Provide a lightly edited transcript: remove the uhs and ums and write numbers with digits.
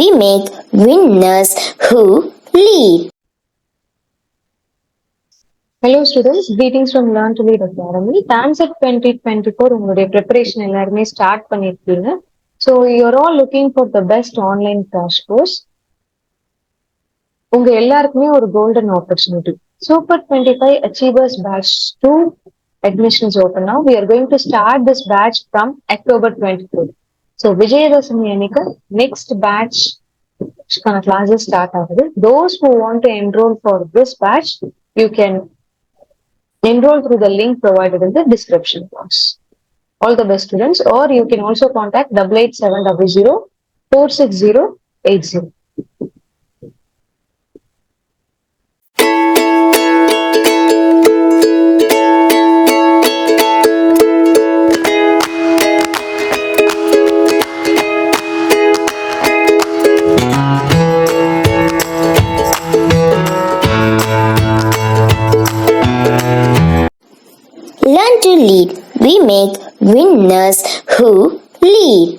we make winners who lead. Hello students, greetings from Learn to Lead Academy. TANCET 2024 உங்களுடைய preparation எல்லாருமே start பண்ணிருக்கீங்க. So you're all looking for the best online crash course. உங்க எல்லாருக்குமே ஒரு golden opportunity. Super 25 Achievers Batch 2 admissions open now. We are going to start this batch from October 24th. So Vijayadashami அன்னைக்கு next batch classes start ஆகுது. Those who want to enroll for this batch, you can enroll through the link provided in the description box. All the best students, or you can also contact 88700 46080. Learn to lead. We make winners who lead.